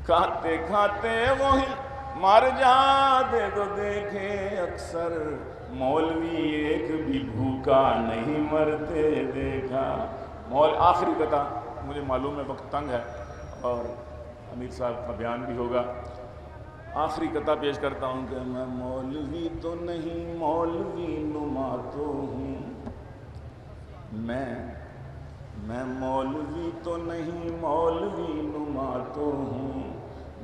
کھاتے کھاتے وہی مر جاتے تو دیکھے اکثر، مولوی ایک بھی بھوکا نہیں مرتے دیکھا۔ آخری قطعہ، مجھے معلوم ہے وقت تنگ ہے اور امیر صاحب کا بیان بھی ہوگا، آخری قطعہ پیش کرتا ہوں کہ میں مولوی تو نہیں مولوی نما تو ہوں، میں مولوی تو نہیں مولوی نما تو ہوں،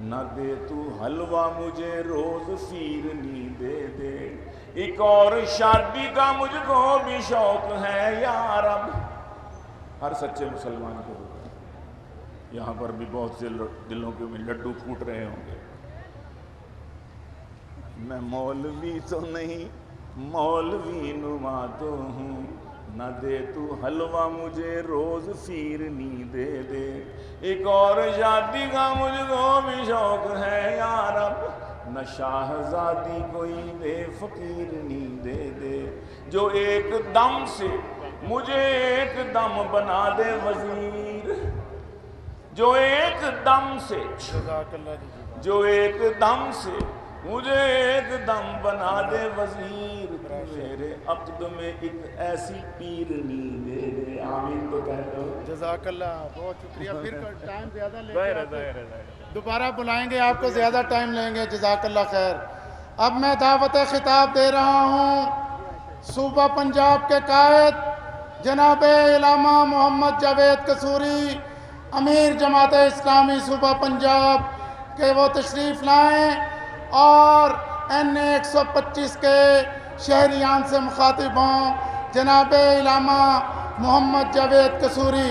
نہ دے تو حلوہ مجھے روز فیرنی دے دے، ایک اور شادی کا مجھ کو بھی شوق ہے یا رب۔ ہر سچے مسلمان کو ہوگا، یہاں پر بھی بہت سے دلوں کے میں لڈو پھوٹ رہے ہوں گے۔ میں مولوی تو نہیں مولوی نما تو ہوں، نہ دے تو حلوہ مجھے روز فیرنی دے دے، ایک اور شادی کا مجھ کو بھی شوق ہے یا رب، نہ شاہزادی کوئی دے فقیرنی دے دے، جو ایک دم سے مجھے ایک دم بنا دے وزیر، جو ایک دم سے مجھے ایک دم بنا دے وزیر، میرے عقد میں ایک ایسی پیرنی دے دے۔ آمین تو کہہ دو۔ جزاک اللہ، بہت شکریہ۔ پھر ٹائم زیادہ لیں گے، دوبارہ بلائیں گے آپ کو، زیادہ ٹائم لیں گے۔ جزاک اللہ خیر۔ اب میں دعوت خطاب دے رہا ہوں صوبہ پنجاب کے قائد جناب علامہ محمد جاوید قصوری، امیر جماعت اسلامی صوبہ پنجاب، کہ وہ تشریف لائیں اور N125 کے شہریان سے مخاطب ہوں۔ جناب علامہ محمد جاوید قصوری۔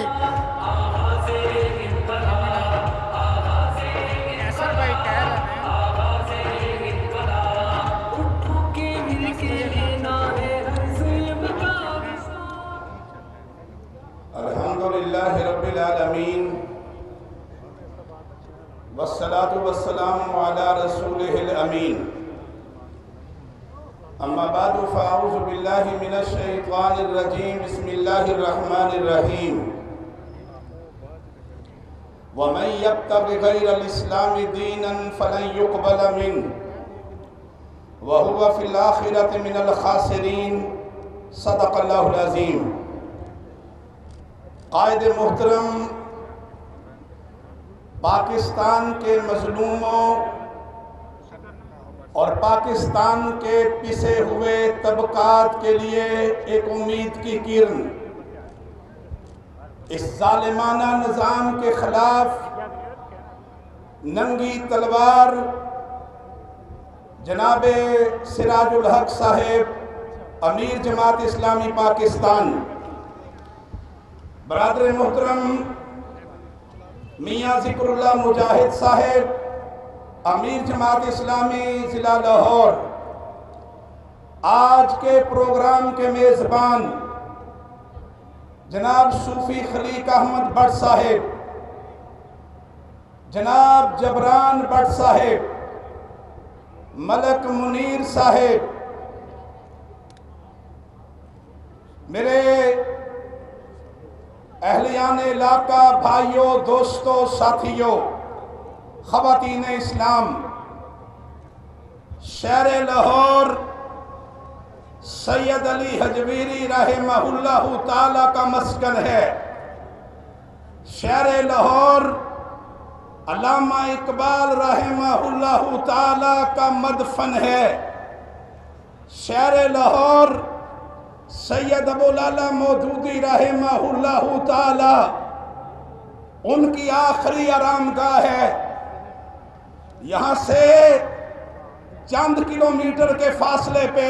الحمدللہ رب العالمین، والصلاة والسلام علی رسولہ الامین، اما بعد فاعوذ باللہ من الشیطان الرجیم، بسم اللہ الرحمن الرحیم۔ ومن یبتغ غیر الاسلام دینا فلن یقبل منہ وہو فی الآخرۃ من الخاسرین، صدق اللہ العظیم۔ قائد محترم، پاکستان کے مظلوموں اور پاکستان کے پسے ہوئے طبقات کے لیے ایک امید کی کرن، اس ظالمانہ نظام کے خلاف ننگی تلوار جناب سراج الحق صاحب، امیر جماعت اسلامی پاکستان، برادر محترم میاں ذکر اللہ مجاہد صاحب، امیر جماعت اسلامی ضلع لاہور، آج کے پروگرام کے میزبان جناب صوفی خلیق احمد بٹ صاحب، جناب جبران بٹ صاحب، ملک منیر صاحب، میرے اہلیان علاقہ، بھائیوں، دوستوں، ساتھیوں، خواتین اسلام، شہر لاہور سید علی حجویری رحمہ اللہ تعالیٰ کا مسکن ہے۔ شہر لاہور علامہ اقبال رحمہ اللہ تعالیٰ کا مدفن ہے۔ شہر لاہور سید ابو لالا مودودی رحمہ اللہ تعالی ان کی آخری آرامگاہ ہے۔ یہاں سے چند کلومیٹر کے فاصلے پہ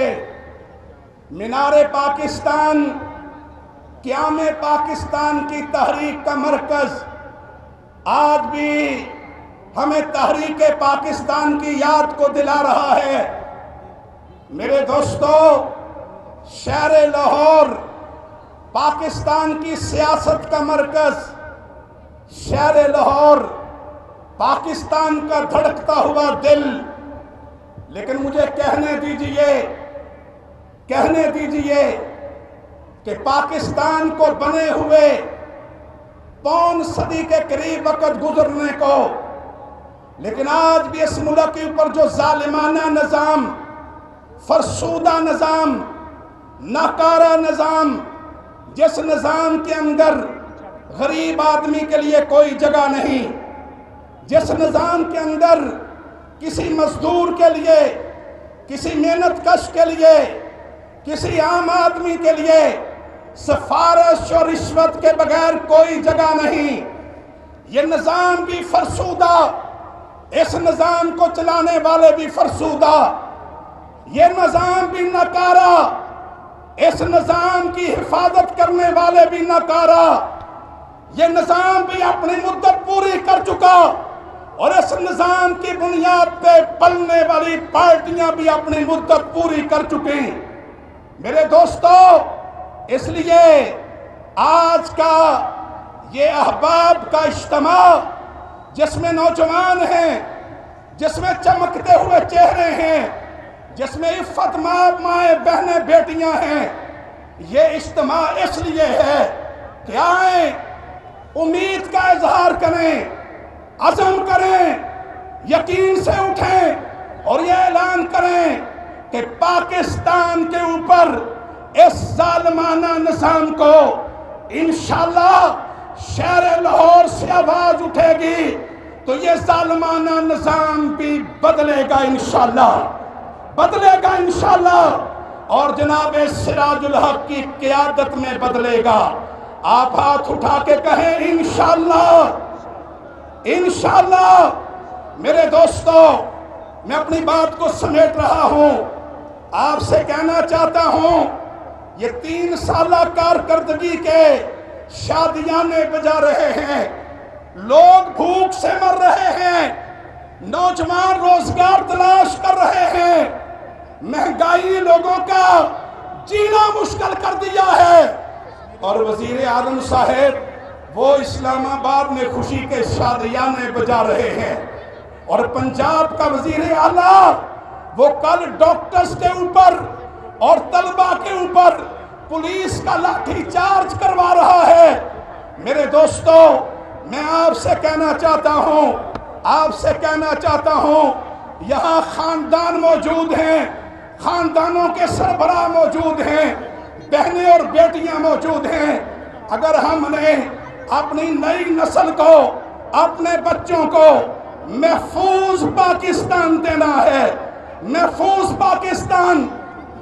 مینار پاکستان، قیام پاکستان کی تحریک کا مرکز، آج بھی ہمیں تحریک پاکستان کی یاد کو دلا رہا ہے۔ میرے دوستو، شہر لاہور پاکستان کی سیاست کا مرکز، شہر لاہور پاکستان کا دھڑکتا ہوا دل، لیکن مجھے کہنے دیجئے کہ پاکستان کو بنے ہوئے 5 صدی کے قریب وقت گزرنے کو لیکن آج بھی اس ملک کے اوپر جو ظالمانہ نظام، فرسودہ نظام، ناکارہ نظام، جس نظام کے اندر غریب آدمی کے لیے کوئی جگہ نہیں، جس نظام کے اندر کسی مزدور کے لیے، کسی محنت کش کے لیے، کسی عام آدمی کے لیے سفارش اور رشوت کے بغیر کوئی جگہ نہیں، یہ نظام بھی فرسودہ، اس نظام کو چلانے والے بھی فرسودہ، یہ نظام بھی ناکارہ، اس نظام کی حفاظت کرنے والے بھی ناکارہ، یہ نظام بھی اپنی مدت پوری کر چکا، اور اس نظام کی بنیاد پہ پلنے والی پارٹیاں بھی اپنی مدت پوری کر چکی۔ میرے دوستو، اس لیے آج کا یہ احباب کا اجتماع، جس میں نوجوان ہیں، جس میں چمکتے ہوئے چہرے ہیں، جس میں عفت مائیں بہنیں بیٹیاں ہیں، یہ اجتماع اس لیے ہے کہ آئیں، امید کا اظہار کریں، عزم کریں، یقین سے اٹھیں اور یہ اعلان کریں کہ پاکستان کے اوپر اس ظالمانہ نظام کو انشاءاللہ شہر لاہور سے آواز اٹھے گی تو یہ ظالمانہ نظام بھی بدلے گا انشاءاللہ، بدلے گا انشاءاللہ، اور جناب سراج الحق کی قیادت میں بدلے گا۔ آپ ہاتھ اٹھا کے کہیں انشاءاللہ، انشاءاللہ۔ میرے دوستو، میں اپنی بات کو سمیٹ رہا ہوں، آپ سے کہنا چاہتا ہوں، یہ 3 سالہ کارکردگی کے شادیانے بجا رہے ہیں، لوگ بھوک سے مر رہے ہیں، نوجوان روزگار تلاش کر رہے ہیں، مہنگائی لوگوں کا جینا مشکل کر دیا ہے، اور وزیر اعظم صاحب وہ اسلام آباد میں خوشی کے شادیانے بجا رہے ہیں، اور پنجاب کا وزیر اعلیٰ وہ کل ڈاکٹرز کے اوپر اور طلبہ کے اوپر پولیس کا لاٹھی چارج کروا رہا ہے۔ میرے دوستو، میں آپ سے کہنا چاہتا ہوں، آپ سے کہنا چاہتا ہوں، یہاں خاندان موجود ہیں، خاندانوں کے سربراہ موجود ہیں، بہنیں اور بیٹیاں موجود ہیں۔ اگر ہم نے اپنی نئی نسل کو، اپنے بچوں کو محفوظ پاکستان دینا ہے، محفوظ پاکستان،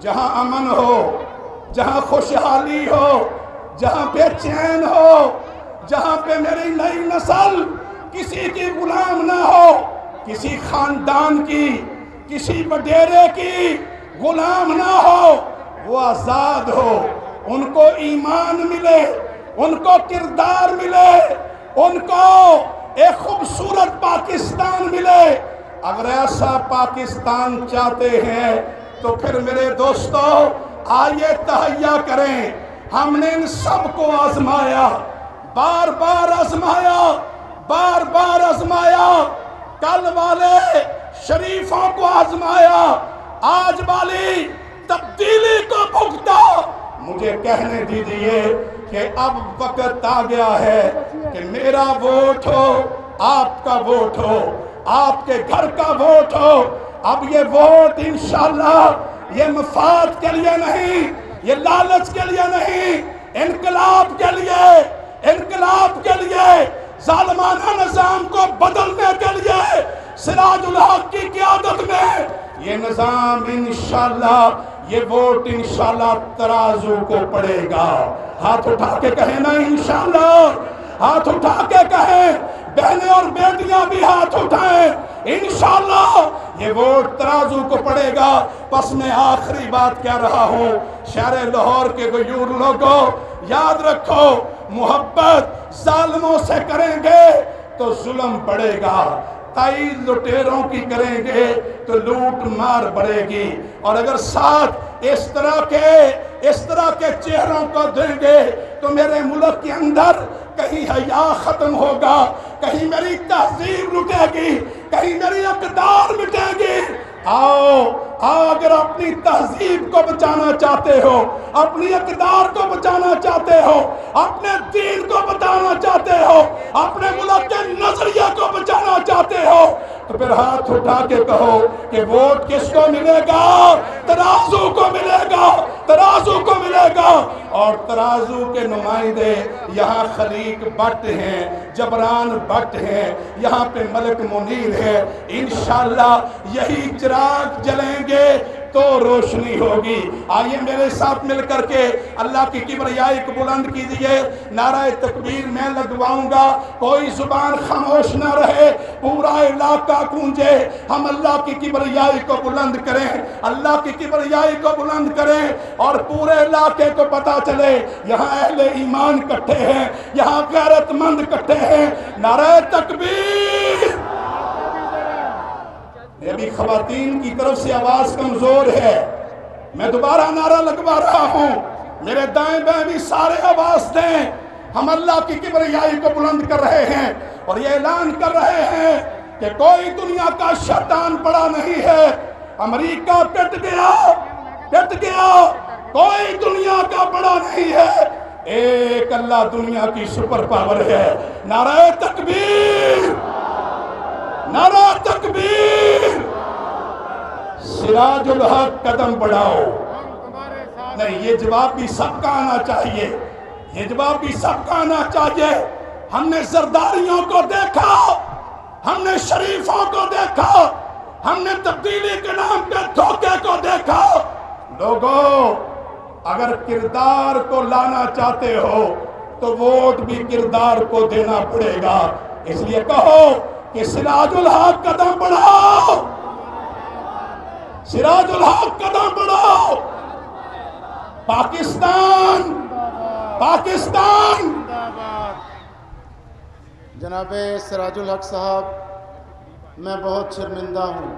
جہاں امن ہو، جہاں خوشحالی ہو، جہاں بے چین ہو، جہاں پہ میری نئی نسل کسی کی غلام نہ ہو، کسی خاندان کی، کسی وڈیرے کی غلام نہ ہو، وہ آزاد ہو، ان کو ایمان ملے، ان کو کردار ملے، ان کو ایک خوبصورت پاکستان ملے۔ اگر ایسا پاکستان چاہتے ہیں تو پھر میرے دوستو آئیے تہیہ کریں۔ ہم نے ان سب کو آزمایا، بار بار آزمایا، بار بار آزمایا، کل والے شریفوں کو آزمایا، آج والی تبدیلی کو بھگتا۔ مجھے کہنے دیجئے کہ اب وقت آ گیا ہے کہ میرا ووٹ ہو، آپ کا ووٹ ہو، آپ کے گھر کا ووٹ ہو۔ اب یہ ووٹ انشاءاللہ یہ مفاد کے لیے نہیں، یہ لالچ کے لیے نہیں، انقلاب کے لیے، انقلاب کے لیے، ظالمانہ نظام کو بدلنے کے لیے، سراج الحق کی قیادت میں یہ نظام انشاءاللہ، یہ ووٹ انشاءاللہ ترازو کو پڑے گا۔ ہاتھ اٹھا کے کہیں نا انشاءاللہ، ہاتھ اٹھا کے کہیں، بہنیں اور بیٹیاں بھی ہاتھ اٹھائیں، انشاءاللہ یہ ووٹ ترازو کو پڑے گا۔ پس میں آخری بات کہہ رہا ہوں، شہر لاہور کے غیور لوگوں، یاد رکھو، محبت ظالموں سے کریں گے تو ظلم بڑھے گا، تائید لٹیروں کی کریں گے تو لوٹ مار بڑھے گی، اور اگر ساتھ اس طرح کے چہروں کو دیں گے تو میرے ملک کے اندر کہیں حیا ختم ہوگا، کہیں میری تہذیب لٹے گی، کہیں میری اقدار مٹے گی۔ آؤ اگر اپنی تہذیب کو بچانا چاہتے ہو، اپنی اقدار کو بچانا چاہتے ہو، اپنے دین کو بچانا چاہتے ہو، اپنے ملک کے نظریے کو بچانا چاہتے ہو، تو پھر ہاتھ اٹھا کے کہو کہ ووٹ کس کو ملے گا؟ ترازو کو ملے گا، ترازو کو ملے گا۔ اور ترازو کے نمائندے یہاں خلیق بٹ ہیں، جبران بٹ ہیں، یہاں پہ ملک منیر ہے۔ انشاءاللہ یہی چراغ جلیں گے تو روشنی ہوگی۔ آئیے میرے ساتھ مل کر کے اللہ کی کبریائی کو بلند کیجئے۔ نعرہ تکبیر میں لگواؤں گا، کوئی زبان خاموش نہ رہے، پورا علاقہ گونجے، ہم اللہ کی کبریائی کو بلند کریں، اللہ کی کبریائی کو بلند کریں، اور پورے علاقے کو پتا چلے یہاں اہل ایمان کٹھے ہیں، یہاں غیرت مند کٹھے ہیں۔ نعرہ تکبیر۔ میری خواتین کی طرف سے آواز کمزور ہے، میں دوبارہ نعرہ لگوا رہا ہوں، میرے دائیں بائیں بھی سارے آواز دیں۔ ہم اللہ کی کبریائی کو بلند کر رہے ہیں اور یہ اعلان کر رہے ہیں کہ کوئی دنیا کا شیطان بڑا نہیں ہے۔ امریکہ پٹ گیا، کوئی دنیا کا بڑا نہیں ہے، ایک اللہ دنیا کی سپر پاور ہے۔ نعرہ تکبیر، نعرہ تکبیر۔ سراج الحق قدم بڑھاؤ۔ نہیں، یہ جواب بھی سب کا آنا چاہیے، یہ جواب بھی سب کا آنا چاہیے۔ ہم نے زرداریوں کو دیکھا، ہم نے شریفوں کو دیکھا، ہم نے تبدیلی کے نام پہ دھوکے کو دیکھا۔ لوگوں، اگر کردار کو لانا چاہتے ہو تو ووٹ بھی کردار کو دینا پڑے گا۔ اس لیے کہو کہ سراج الحق قدم بڑھاؤ، سراج الحق قدم بڑھاؤ۔ پاکستان، پاکستان۔ جناب سراج الحق صاحب، میں بہت شرمندہ ہوں۔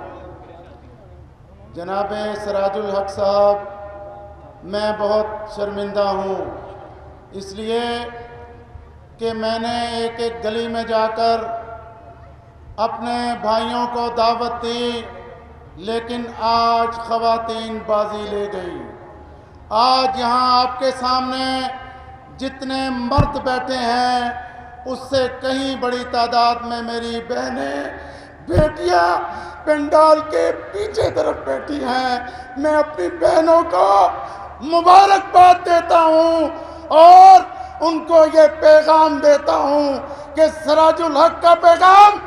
جناب سراج الحق صاحب، میں بہت شرمندہ ہوں، اس لیے کہ میں نے ایک ایک گلی میں جا کر اپنے بھائیوں کو دعوت دی، لیکن آج خواتین بازی لے گئی۔ آج یہاں آپ کے سامنے جتنے مرد بیٹھے ہیں اس سے کہیں بڑی تعداد میں میری بہنیں، بیٹیاں پنڈال کے پیچھے طرف بیٹھی ہیں۔ میں اپنی بہنوں کو مبارکباد دیتا ہوں اور ان کو یہ پیغام دیتا ہوں کہ سراج الحق کا پیغام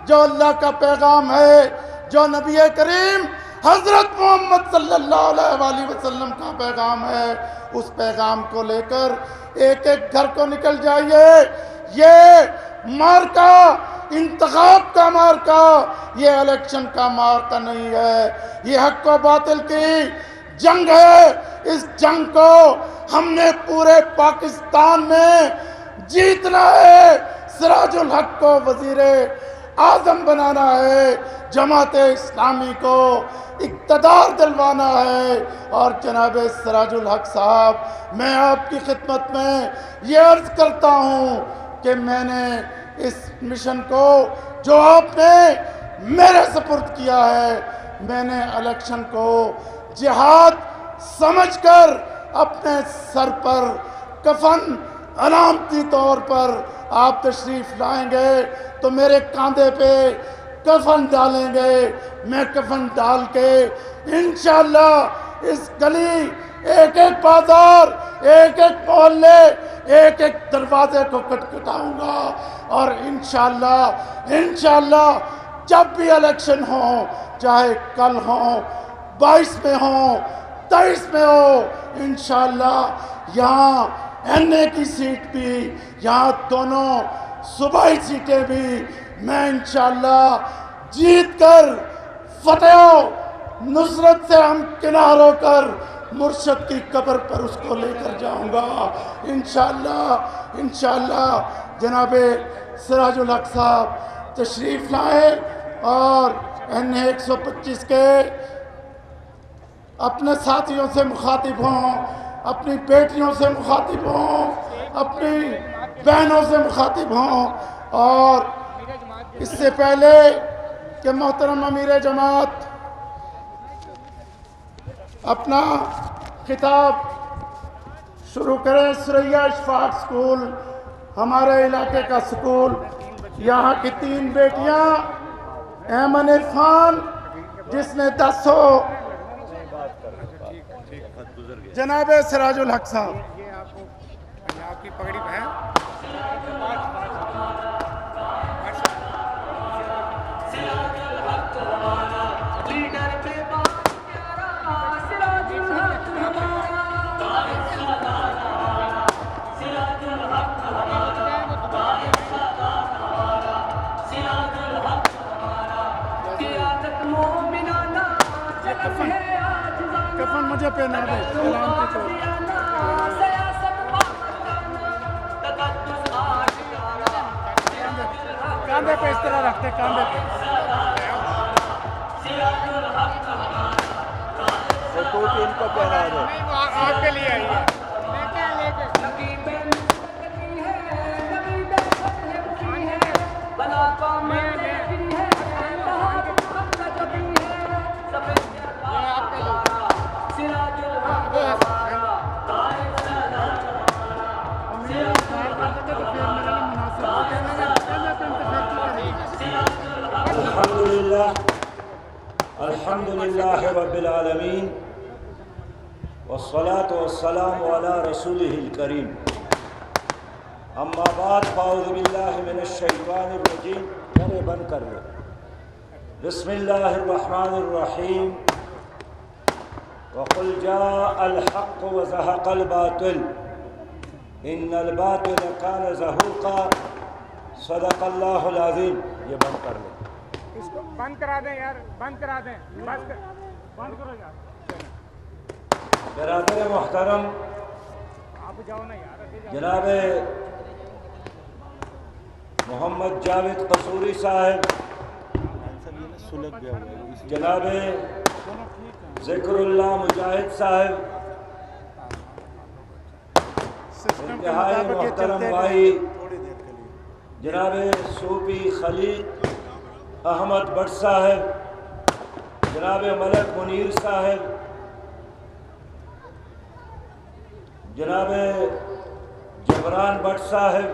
جو اللہ کا پیغام ہے، جو نبی کریم حضرت محمد صلی اللہ علیہ وآلہ وسلم کا پیغام ہے، اس پیغام کو لے کر ایک ایک گھر کو نکل جائیے۔ یہ مارکا انتخاب کا مارکا، یہ الیکشن کا مارکا نہیں ہے، یہ حق و باطل کی جنگ ہے۔ اس جنگ کو ہم نے پورے پاکستان میں جیتنا ہے۔ سراج الحق کو وزیر اعظم بنانا ہے، جماعت اسلامی کو اقتدار دلوانا ہے۔ اور جناب سراج الحق صاحب، میں آپ کی خدمت میں یہ عرض کرتا ہوں کہ میں نے اس مشن کو جو آپ نے میرے سپرد کیا ہے، میں نے الیکشن کو جہاد سمجھ کر اپنے سر پر کفن علامتی طور پر آپ تشریف لائیں گے تو میرے کاندھے پہ کفن ڈالیں گے، میں کفن ڈال کے انشاءاللہ اس گلی، ایک ایک بازار، ایک ایک محلے، ایک ایک دروازے کو کٹکھٹاؤں گا، اور انشاءاللہ جب بھی الیکشن ہو، چاہے کل ہو، 22 میں ہو، 23 میں ہو، انشاءاللہ یہاں این اے کی سیٹ بھی، یہاں دونوں صوبائی سیٹیں بھی میں انشاءاللہ جیت کر فتح نصرت سے ہم کنار ہو کر مرشد کی قبر پر اس کو لے کر جاؤں گا انشاءاللہ۔ جناب سراج الحق صاحب تشریف لائیں اور این اے 125 کے اپنے ساتھیوں سے مخاطب ہوں، اپنی بیٹیوں سے مخاطب ہوں، اپنی بہنوں سے مخاطب ہوں، اور اس سے پہلے کہ محترم امیر جماعت اپنا خطاب شروع کریں، ثریا اشفاق سکول ہمارے علاقے کا سکول، یہاں کی 3 بیٹیاں ایمن عرفان جس نے 10 ہو، جناب سراج الحق صاحب. یہ آپ کو آپ کی پگڑی پہ ہے. کفن مجھے پہنا دے سلامتی کو. کاندھے پہ اس طرح رکھتے، کاندھے پہ. ان کو پہنا دو. آپ کے لیے آئی ہے. الحمد لله رب العالمين والصلاة والسلام على رسوله الكريم اما بعد فاعوذ بالله من الشيطان الرجيم. میرے بند کر لو. بسم الله الرحمن الرحيم. وقل جاء الحق وزهق الباطل ان الباطل كان زهوقا صدق الله العظيم. یہ بند کر لو. اس کو بند کرا دیں یار، بند کرا دیں، بند کرو یار. برادر محترم آپ جاؤ نا یار. جناب محمد جاوید قصوری صاحب، جناب ذکر اللہ مجاہد صاحب، انتہائی محترم بھائی جناب صوفی خلیل احمد بٹ صاحب، جناب ملک منیر صاحب، جناب جبران بٹ صاحب،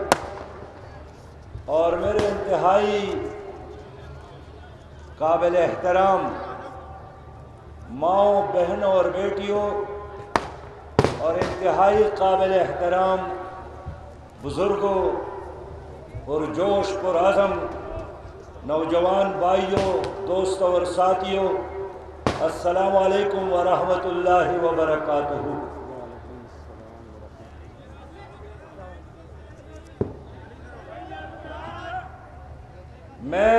اور میرے انتہائی قابل احترام ماؤں، بہنوں اور بیٹیوں، اور انتہائی قابل احترام بزرگوں، پرجوش پرعزم نوجوان بھائیوں، دوستوں اور ساتھیوں، السلام علیکم ورحمۃ اللہ وبرکاتہ. میں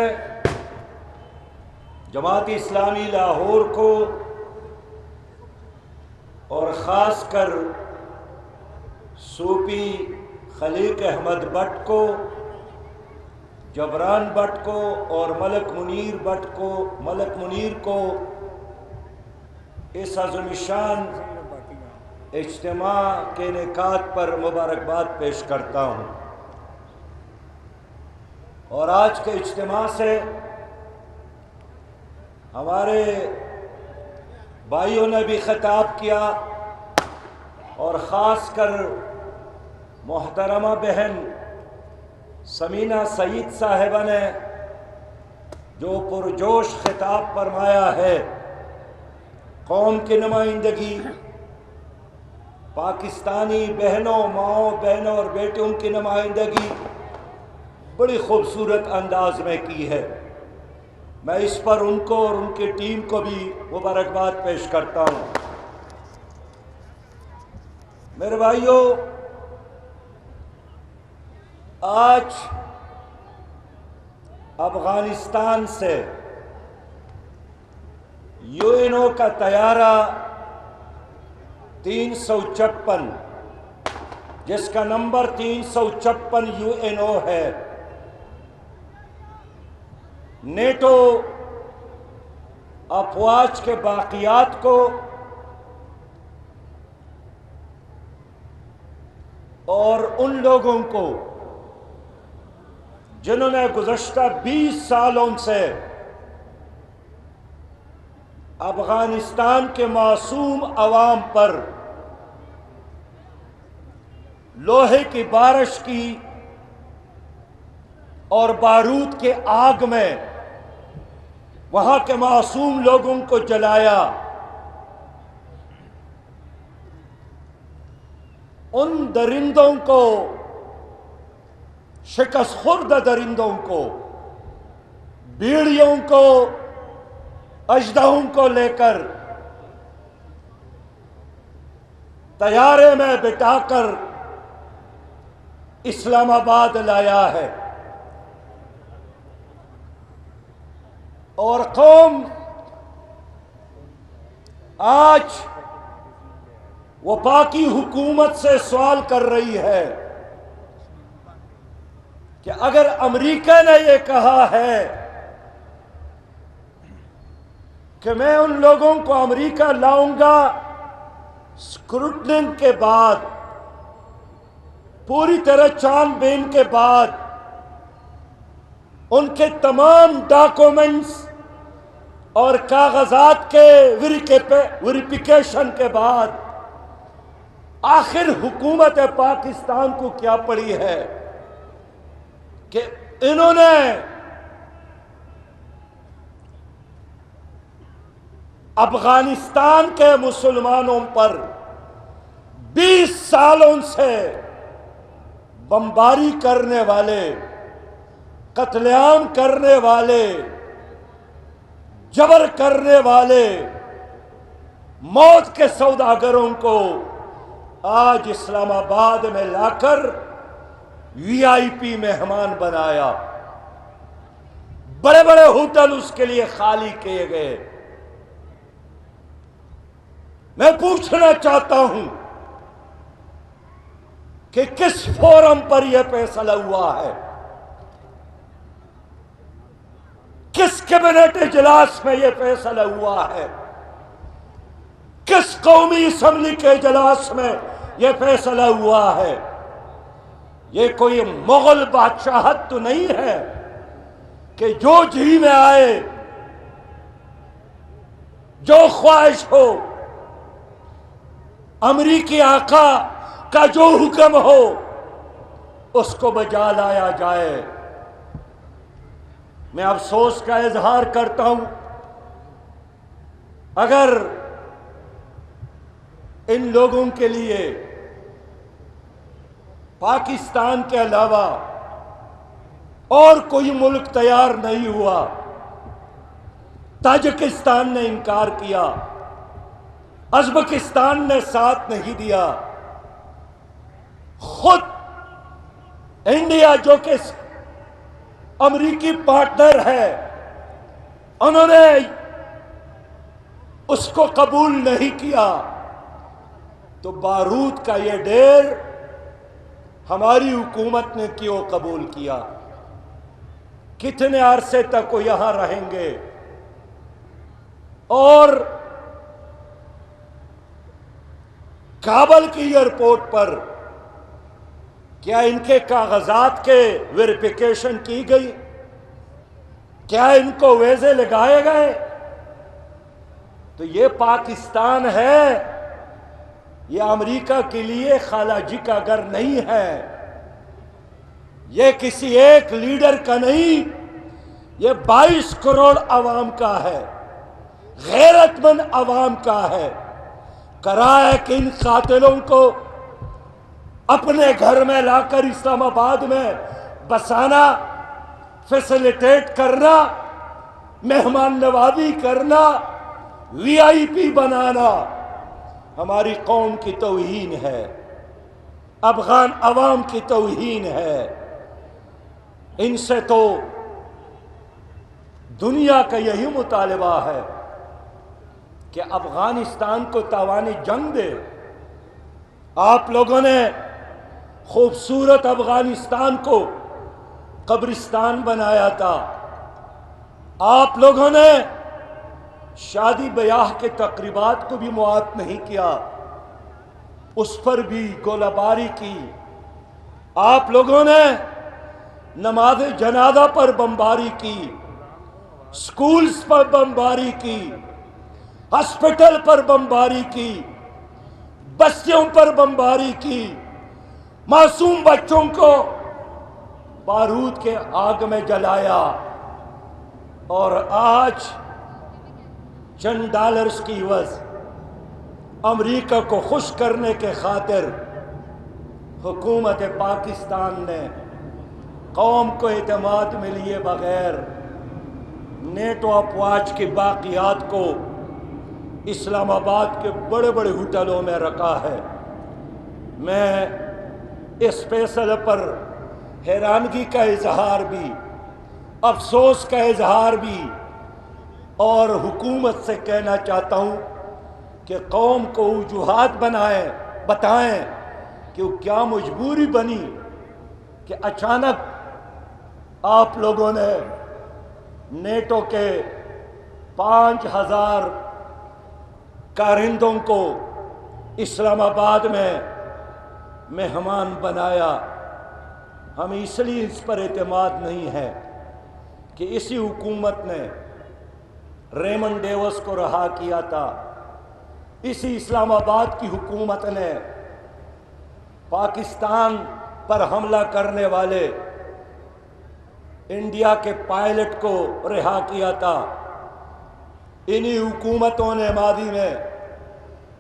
جماعت اسلامی لاہور کو اور خاص کر صوفی خلیق احمد بٹ کو، جبران بٹ کو اور ملک منیر کو اس عظیم شان اجتماع کے انعقاد پر مبارکباد پیش کرتا ہوں. اور آج کے اجتماع سے ہمارے بھائیوں نے بھی خطاب کیا، اور خاص کر محترمہ بہن سمینہ سعید صاحبہ نے جو پرجوش خطاب فرمایا ہے. قوم کی نمائندگی، پاکستانی بہنوں، ماؤں، بہنوں اور بیٹوں کی نمائندگی بڑی خوبصورت انداز میں کی ہے. میں اس پر ان کو اور ان کی ٹیم کو بھی مبارکباد پیش کرتا ہوں. میرے بھائیوں، آج افغانستان سے UN کا طیارہ 356 جس کا نمبر 356 UN ہے، نیٹو افواج کے باقیات کو اور ان لوگوں کو جنہوں نے گزشتہ 20 سالوں سے افغانستان کے معصوم عوام پر لوہے کی بارش کی اور بارود کے آگ میں وہاں کے معصوم لوگوں کو جلایا، ان درندوں کو، شکست خوردہ درندوں کو، بیڑیوں کو، اژدہوں کو لے کر طیارے میں بٹھا کر اسلام آباد لایا ہے۔ اور قوم آج وہ پاکی حکومت سے سوال کر رہی ہے کہ اگر امریکہ نے یہ کہا ہے کہ میں ان لوگوں کو امریکہ لاؤں گا اسکروٹنگ کے بعد، پوری طرح چھان بین کے بعد، ان کے تمام ڈاکومنٹس اور کاغذات کے ویریفیکیشن کے بعد، آخر حکومت پاکستان کو کیا پڑی ہے کہ انہوں نے افغانستان کے مسلمانوں پر 20 سالوں سے بمباری کرنے والے، قتل عام کرنے والے، جبر کرنے والے، موت کے سوداگروں کو آج اسلام آباد میں لا کر وی آئی پی مہمان بنایا، بڑے بڑے ہوٹل اس کے لیے خالی کیے گئے۔ میں پوچھنا چاہتا ہوں کہ کس فورم پر یہ فیصلہ ہوا ہے، کس کیبنٹ اجلاس میں یہ فیصلہ ہوا ہے، کس قومی اسمبلی کے اجلاس میں یہ فیصلہ ہوا ہے؟ یہ کوئی مغل بادشاہت تو نہیں ہے کہ جو جی میں آئے، جو خواہش ہو، امریکی آقا کا جو حکم ہو اس کو بجا لایا جائے۔ میں افسوس کا اظہار کرتا ہوں، اگر ان لوگوں کے لیے پاکستان کے علاوہ اور کوئی ملک تیار نہیں ہوا، تاجکستان نے انکار کیا، ازبکستان نے ساتھ نہیں دیا، خود انڈیا جو کہ امریکی پارٹنر ہے، انہوں نے اس کو قبول نہیں کیا، تو بارود کا یہ ڈھیر ہماری حکومت نے کیوں قبول کیا؟ کتنے عرصے تک وہ یہاں رہیں گے؟ اور کابل کی ایئرپورٹ پر کیا ان کے کاغذات کے ویریفیکیشن کی گئی؟ کیا ان کو ویزے لگائے گئے؟ تو یہ پاکستان ہے، یہ امریکہ کے لیے خالہ جی کا گھر نہیں ہے، یہ کسی ایک لیڈر کا نہیں، یہ 22 کروڑ عوام کا ہے، غیرت مند عوام کا ہے۔ کرا ہے کہ ان قاتلوں کو اپنے گھر میں لا کر اسلام آباد میں بسانا، فیسیلیٹیٹ کرنا، مہمان نوازی کرنا، وی آئی پی بنانا ہماری قوم کی توہین ہے، افغان عوام کی توہین ہے۔ ان سے تو دنیا کا یہی مطالبہ ہے کہ افغانستان کو تاوانی جنگ دے۔ آپ لوگوں نے خوبصورت افغانستان کو قبرستان بنایا تھا، آپ لوگوں نے شادی بیاہ کے تقریبات کو بھی معاف نہیں کیا، اس پر بھی گولہ باری کی، آپ لوگوں نے نماز جنازہ پر بمباری کی، سکولز پر بمباری کی، ہسپٹل پر بمباری کی، بستیوں پر بمباری کی، معصوم بچوں کو بارود کے آگ میں جلایا۔ اور آج چند ڈالرز کی عوض امریکہ کو خوش کرنے کے خاطر حکومت پاکستان نے قوم کو اعتماد میں لیے بغیر نیٹو افواج کی باقیات کو اسلام آباد کے بڑے بڑے ہوٹلوں میں رکھا ہے۔ میں اس فیصلے پر حیرانگی کا اظہار بھی، افسوس کا اظہار بھی اور حکومت سے کہنا چاہتا ہوں کہ قوم کو وجوہات بتائیں کہ وہ کیا مجبوری بنی کہ اچانک آپ لوگوں نے نیٹو کے 5000 کارندوں کو اسلام آباد میں مہمان بنایا۔ ہمیں اس لیے اس پر اعتماد نہیں ہے کہ اسی حکومت نے ریمن ڈیوس کو رہا کیا تھا، اسی اسلام آباد کی حکومت نے پاکستان پر حملہ کرنے والے انڈیا کے پائلٹ کو رہا کیا تھا، انہی حکومتوں نے ماضی میں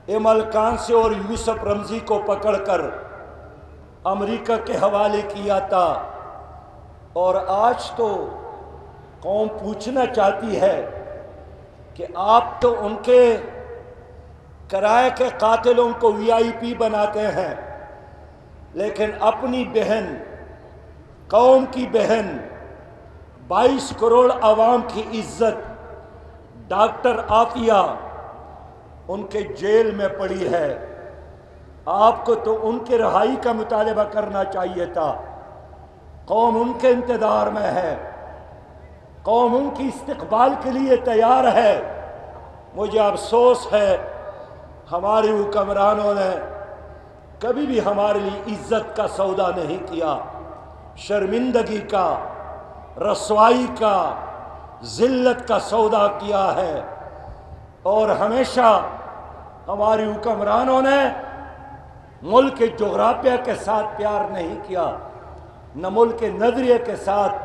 ایمل کانسے اور یوسف رمزی کو پکڑ کر امریکہ کے حوالے کیا تھا۔ اور آج تو قوم پوچھنا چاہتی ہے کہ آپ تو ان کے کرائے کے قاتلوں کو VIP بناتے ہیں، لیکن اپنی بہن، قوم کی بہن، 22 کروڑ عوام کی عزت ڈاکٹر عافیہ ان کے جیل میں پڑی ہے۔ آپ کو تو ان کے رہائی کا مطالبہ کرنا چاہیے تھا۔ قوم ان کے انتظار میں ہے، قوم ان کی استقبال کے لیے تیار ہے۔ مجھے افسوس ہے ہمارے حکمرانوں نے کبھی بھی ہمارے لیے عزت کا سودا نہیں کیا، شرمندگی کا، رسوائی کا، ذلت کا سودا کیا ہے۔ اور ہمیشہ ہماری حکمرانوں نے ملک کے جغرافیہ کے ساتھ پیار نہیں کیا، نہ ملک کے نظریے کے ساتھ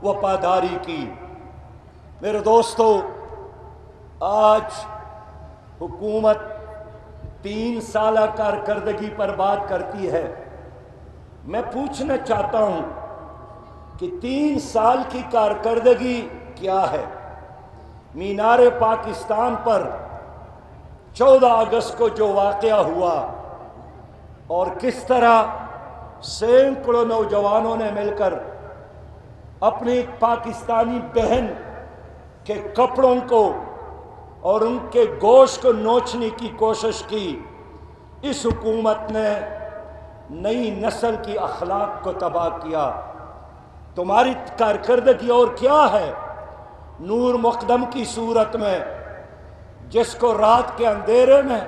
وفاداری کی۔ میرے دوستو، آج حکومت 3 سالہ کارکردگی پر بات کرتی ہے۔ میں پوچھنا چاہتا ہوں کہ 3 سال کی کارکردگی کیا ہے؟ مینار پاکستان پر 14 اگست کو جو واقعہ ہوا اور کس طرح سینکڑوں نوجوانوں نے مل کر اپنی ایک پاکستانی بہن کے کپڑوں کو اور ان کے گوشت کو نوچنے کی کوشش کی، اس حکومت نے نئی نسل کی اخلاق کو تباہ کیا۔ تمہاری کارکردگی اور کیا ہے؟ نور مقدم کی صورت میں، جس کو رات کے اندھیرے میں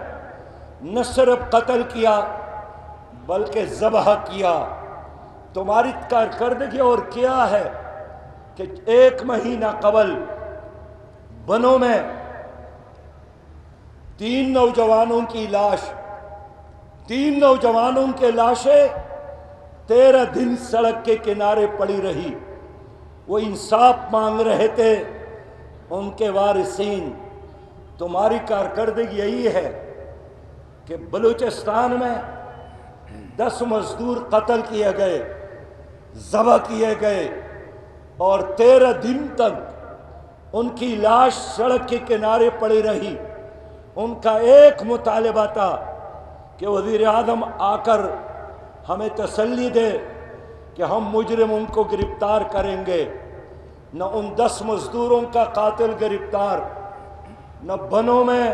نہ صرف قتل کیا بلکہ ذبح کیا۔ تمہاری کارکردگی اور کیا ہے کہ 1 مہینہ قبل بنوں میں 3 نوجوانوں کی لاش، 3 نوجوانوں کے لاشیں 13 دن سڑک کے کنارے پڑی رہی۔ وہ انصاف مانگ رہے تھے ان کے وارثین۔ تمہاری کارکردگی یہی ہے کہ بلوچستان میں 10 مزدور قتل کیے گئے، ذبح کیے گئے، اور 13 دن تک ان کی لاش سڑک کے کنارے پڑی رہی۔ ان کا ایک مطالبہ تھا کہ وزیر اعظم آ کر ہمیں تسلی دے کہ ہم مجرموں کو گرفتار کریں گے۔ نہ ان 10 مزدوروں کا قاتل گرفتار، نہ بنوں میں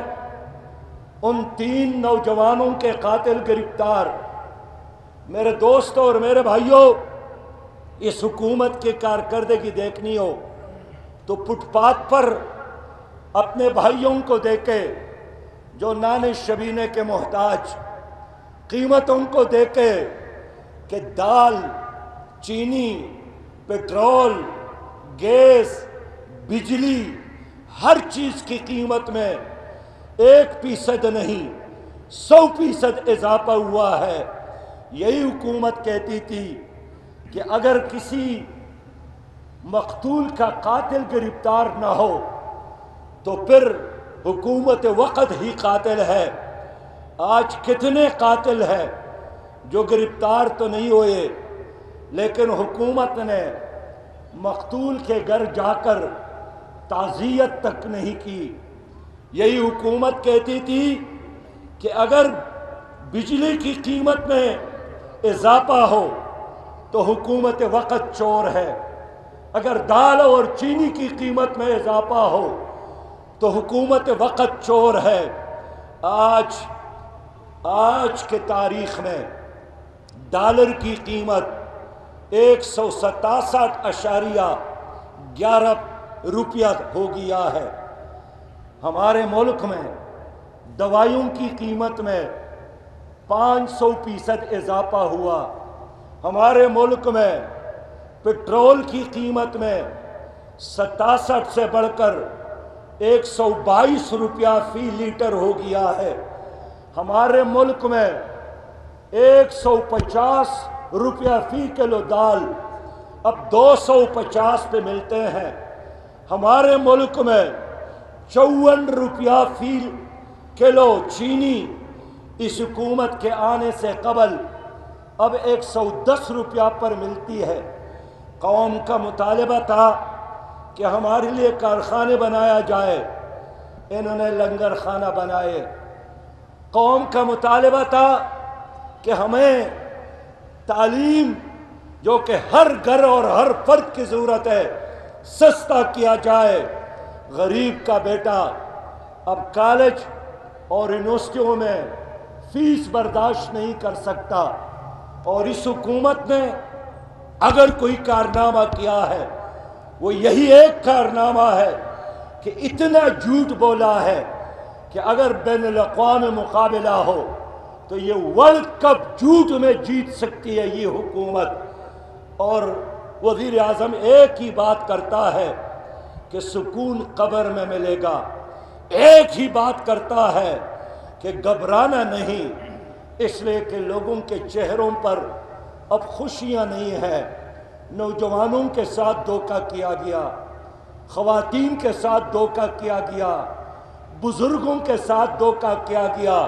ان 3 نوجوانوں کے قاتل گرفتار۔ میرے دوستوں اور میرے بھائیوں، اس حکومت کی کارکردگی دیکھنی ہو تو فٹ پاتھ پر اپنے بھائیوں کو دیکھے جو نانے شبینے کے محتاج، قیمتوں کو دیکھے کہ دال، چینی، پیٹرول، گیس، بجلی، ہر چیز کی قیمت میں 1% نہیں 100% اضافہ ہوا ہے۔ یہی حکومت کہتی تھی کہ اگر کسی مقتول کا قاتل گرفتار نہ ہو تو پھر حکومت وقت ہی قاتل ہے۔ آج کتنے قاتل ہیں جو گرفتار تو نہیں ہوئے، لیکن حکومت نے مقتول کے گھر جا کر تعزیت تک نہیں کی۔ یہی حکومت کہتی تھی کہ اگر بجلی کی قیمت میں اضافہ ہو تو حکومت وقت چور ہے، اگر دال اور چینی کی قیمت میں اضافہ ہو تو حکومت وقت چور ہے۔ آج کے تاریخ میں ڈالر کی قیمت 167.11 روپیہ ہو گیا ہے۔ ہمارے ملک میں دوائیوں کی قیمت میں 500% اضافہ ہوا۔ ہمارے ملک میں پٹرول کی قیمت میں 67 سے بڑھ کر 122 روپیہ فی لیٹر ہو گیا ہے۔ ہمارے ملک میں 150 روپیہ فی کلو دال اب 250 پہ ملتے ہیں۔ ہمارے ملک میں 54 روپیہ فی کلو چینی اس حکومت کے آنے سے قبل اب 110 روپیہ پر ملتی ہے۔ قوم کا مطالبہ تھا کہ ہمارے لیے کارخانے بنایا جائے، انہوں نے لنگر خانہ بنائے۔ قوم کا مطالبہ تھا کہ ہمیں تعلیم جو کہ ہر گھر اور ہر فرد کی ضرورت ہے سستا کیا جائے۔ غریب کا بیٹا اب کالج اور یونیورسٹیوں میں فیس برداشت نہیں کر سکتا، اور اس حکومت نے اگر کوئی کارنامہ کیا ہے وہ یہی ایک کارنامہ ہے کہ اتنا جھوٹ بولا ہے کہ اگر بین الاقوامی مقابلہ ہو تو یہ ورلڈ کپ جھوٹ میں جیت سکتی ہے یہ حکومت۔ اور وزیر اعظم ایک ہی بات کرتا ہے کہ سکون قبر میں ملے گا، ایک ہی بات کرتا ہے کہ گھبرانا نہیں، اس لیے کہ لوگوں کے چہروں پر اب خوشیاں نہیں ہیں۔ نوجوانوں کے ساتھ دھوکہ کیا گیا، خواتین کے ساتھ دھوکہ کیا گیا، بزرگوں کے ساتھ دھوکہ کیا گیا۔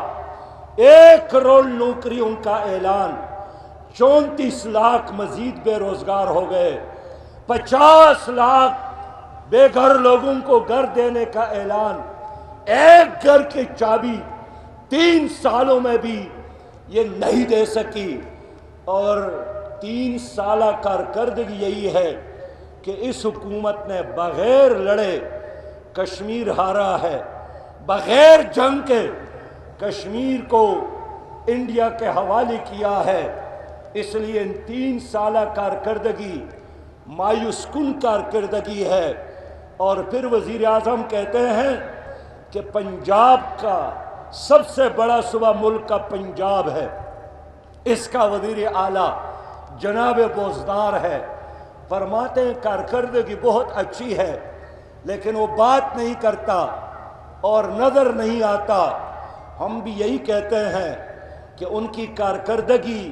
1 کروڑ نوکریوں کا اعلان، 34 لاکھ مزید بے روزگار ہو گئے، 50 لاکھ بے گھر لوگوں کو گھر دینے کا اعلان۔ ایک گھر کی چابی 3 سالوں میں بھی یہ نہیں دے سکی، اور 3 سالہ کارکردگی یہی ہے کہ اس حکومت نے بغیر لڑے کشمیر ہارا ہے، بغیر جنگ کے کشمیر کو انڈیا کے حوالے کیا ہے۔ اس لیے ان 3 سالہ کارکردگی مایوس کن کارکردگی ہے۔ اور پھر وزیر اعظم کہتے ہیں کہ پنجاب کا سب سے بڑا صوبہ ملک کا پنجاب ہے، اس کا وزیر اعلیٰ جناب بوزدار ہے۔ فرماتے ہیں کارکردگی بہت اچھی ہے، لیکن وہ بات نہیں کرتا اور نظر نہیں آتا۔ ہم بھی یہی کہتے ہیں کہ ان کی کارکردگی،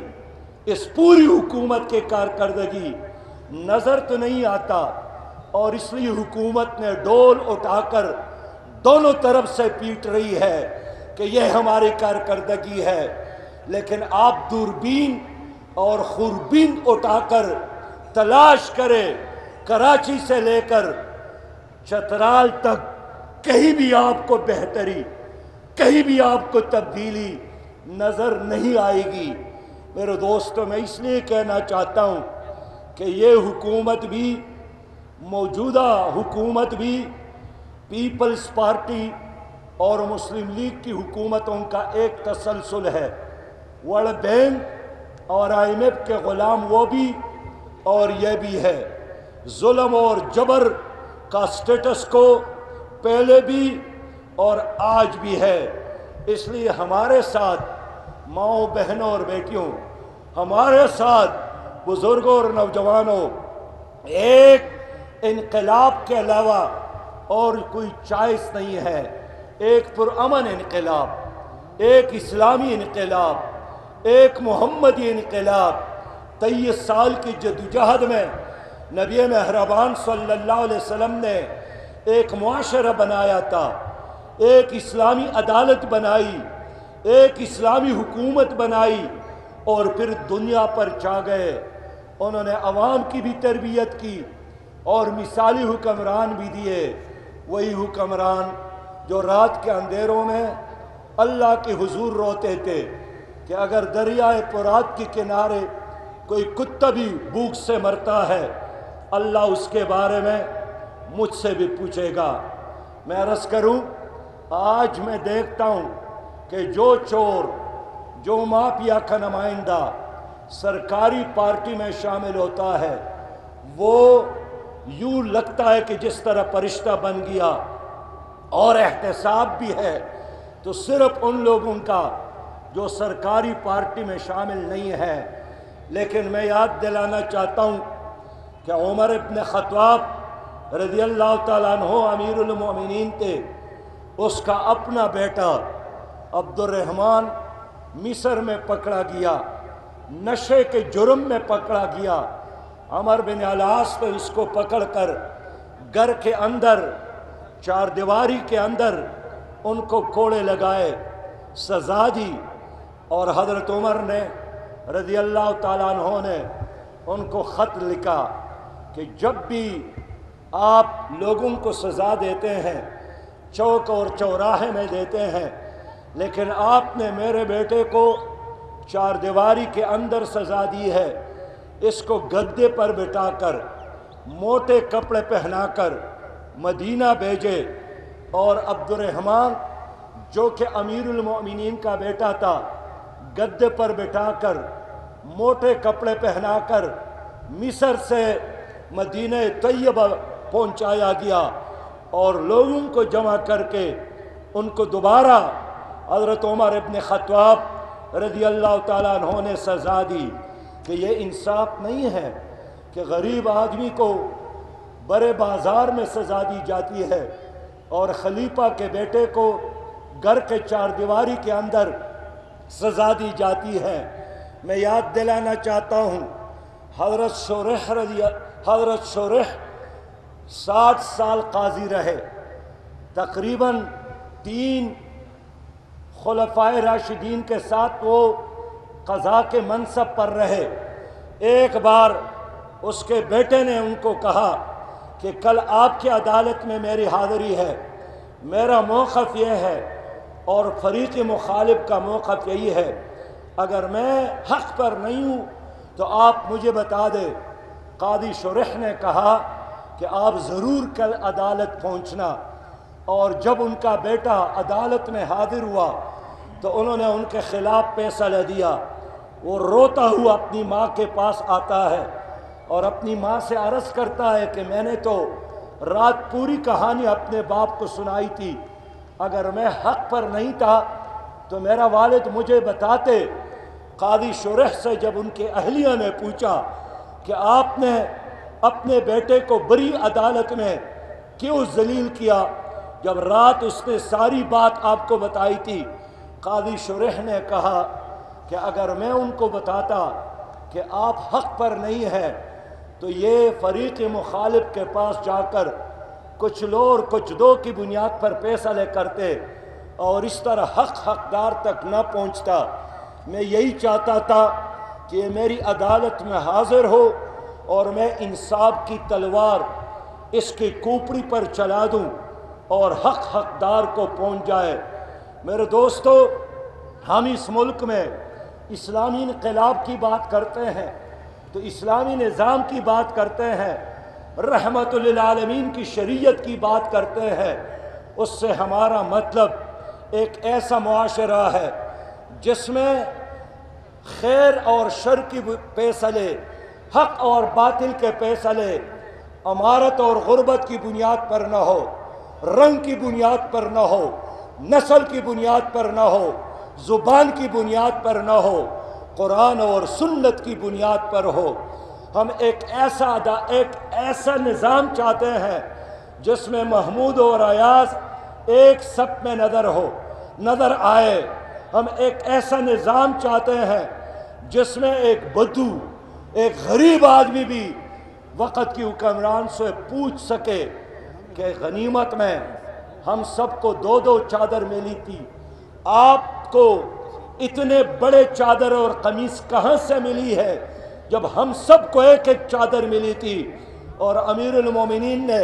اس پوری حکومت کے کارکردگی نظر تو نہیں آتا، اور اس لیے حکومت نے ڈول اٹھا کر دونوں طرف سے پیٹ رہی ہے کہ یہ ہماری کارکردگی ہے۔ لیکن آپ دوربین اور خوربین اٹھا کر تلاش کرے، کراچی سے لے کر چترال تک کہیں بھی آپ کو بہتری، کہیں بھی آپ کو تبدیلی نظر نہیں آئے گی۔ میرے دوستوں، میں اس لیے کہنا چاہتا ہوں کہ یہ حکومت بھی، موجودہ حکومت بھی پیپلز پارٹی اور مسلم لیگ کی حکومتوں کا ایک تسلسل ہے۔ ورلڈ بینک اور IMF کے غلام وہ بھی اور یہ بھی ہے۔ ظلم اور جبر کا سٹیٹس کو پہلے بھی اور آج بھی ہے۔ اس لیے ہمارے ساتھ ماؤں، بہنوں اور بیٹیوں، ہمارے ساتھ بزرگوں اور نوجوانوں، ایک انقلاب کے علاوہ اور کوئی چوائس نہیں ہے۔ ایک پرامن انقلاب، ایک اسلامی انقلاب، ایک محمدی انقلاب۔ 23 سال کی جدوجہد میں نبی مہربان صلی اللہ علیہ وسلم نے ایک معاشرہ بنایا تھا، ایک اسلامی عدالت بنائی، ایک اسلامی حکومت بنائی، اور پھر دنیا پر چھا گئے۔ انہوں نے عوام کی بھی تربیت کی اور مثالی حکمران بھی دیے، وہی حکمران جو رات کے اندھیروں میں اللہ کے حضور روتے تھے کہ اگر دریائے فرات کے کنارے کوئی کتا بھی بھوک سے مرتا ہے اللہ اس کے بارے میں مجھ سے بھی پوچھے گا۔ میں عرض کروں، آج میں دیکھتا ہوں کہ جو چور، جو مافیا کا نمائندہ سرکاری پارٹی میں شامل ہوتا ہے وہ یوں لگتا ہے کہ جس طرح فرشتہ بن گیا، اور احتساب بھی ہے تو صرف ان لوگوں کا جو سرکاری پارٹی میں شامل نہیں ہے۔ لیکن میں یاد دلانا چاہتا ہوں کہ عمر ابن خطاب رضی اللہ تعالیٰ عنہ امیر المومنین تھے، اس کا اپنا بیٹا عبد الرحمن مصر میں پکڑا گیا، نشے کے جرم میں پکڑا گیا۔ عمر بن العاص نے اس کو پکڑ کر گھر کے اندر چار دیواری کے اندر ان کو کوڑے لگائے، سزا دی، اور حضرت عمر نے رضی اللہ تعالیٰ عنہ نے ان کو خط لکھا کہ جب بھی آپ لوگوں کو سزا دیتے ہیں چوک اور چوراہے میں دیتے ہیں، لیکن آپ نے میرے بیٹے کو چار دیواری کے اندر سزا دی ہے، اس کو گدے پر بٹھا کر موٹے کپڑے پہنا کر مدینہ بھیجے۔ اور عبد الرحمن جو کہ امیر المومنین کا بیٹا تھا گدے پر بٹھا کر موٹے کپڑے پہنا کر مصر سے مدینہ طیبہ پہنچایا گیا، اور لوگوں کو جمع کر کے ان کو دوبارہ حضرت عمر ابن خطاب رضی اللہ تعالیٰ عنہ نے سزا دی کہ یہ انصاف نہیں ہے کہ غریب آدمی کو بڑے بازار میں سزا دی جاتی ہے اور خلیفہ کے بیٹے کو گھر کے چار دیواری کے اندر سزا دی جاتی ہے۔ میں یاد دلانا چاہتا ہوں حضرت شورح 60 سال قاضی رہے، تقریباً 3 خلفائے راشدین کے ساتھ وہ قضاء کے منصب پر رہے۔ ایک بار اس کے بیٹے نے ان کو کہا کہ کل آپ کی عدالت میں میری حاضری ہے، میرا موقف یہ ہے اور فریق مخالف کا موقف یہی ہے، اگر میں حق پر نہیں ہوں تو آپ مجھے بتا دیں۔ قاضی شرح نے کہا کہ آپ ضرور کل عدالت پہنچنا، اور جب ان کا بیٹا عدالت میں حاضر ہوا تو انہوں نے ان کے خلاف فیصلہ دیا۔ وہ روتا ہوا اپنی ماں کے پاس آتا ہے اور اپنی ماں سے عرض کرتا ہے کہ میں نے تو رات پوری کہانی اپنے باپ کو سنائی تھی، اگر میں حق پر نہیں تھا تو میرا والد مجھے بتاتے۔ قاضی شرح سے جب ان کے اہلیہ نے پوچھا کہ آپ نے اپنے بیٹے کو بری عدالت میں کیوں ذلیل کیا جب رات اس نے ساری بات آپ کو بتائی تھی، قاضی شرح نے کہا کہ اگر میں ان کو بتاتا کہ آپ حق پر نہیں ہیں تو یہ فریق مخالف کے پاس جا کر کچھ لو اور کچھ دو کی بنیاد پر فیصلے کرتے اور اس طرح حقدار تک نہ پہنچتا۔ میں یہی چاہتا تھا کہ یہ میری عدالت میں حاضر ہو اور میں انصاف کی تلوار اس کی کوپڑی پر چلا دوں اور حقدار کو پہنچ جائے۔ میرے دوستو، ہم اس ملک میں اسلامی انقلاب کی بات کرتے ہیں تو اسلامی نظام کی بات کرتے ہیں، رحمت للعالمین کی شریعت کی بات کرتے ہیں، اس سے ہمارا مطلب ایک ایسا معاشرہ ہے جس میں خیر اور شر کی فیصلے، حق اور باطل کے فیصلے امارت اور غربت کی بنیاد پر نہ ہو، رنگ کی بنیاد پر نہ ہو، نسل کی بنیاد پر نہ ہو، زبان کی بنیاد پر نہ ہو، قرآن اور سنت کی بنیاد پر ہو۔ ہم ایک ایسا نظام چاہتے ہیں جس میں محمود اور ایاز ایک صف میں نظر آئے۔ ہم ایک ایسا نظام چاہتے ہیں جس میں ایک بدو، ایک غریب آدمی بھی وقت کی حکمران سے پوچھ سکے کہ غنیمت میں ہم سب کو 2 چادر ملی تھی، آپ کو اتنے بڑے چادر اور قمیص کہاں سے ملی ہے جب ہم سب کو 1 چادر ملی تھی؟ اور امیر المومنین نے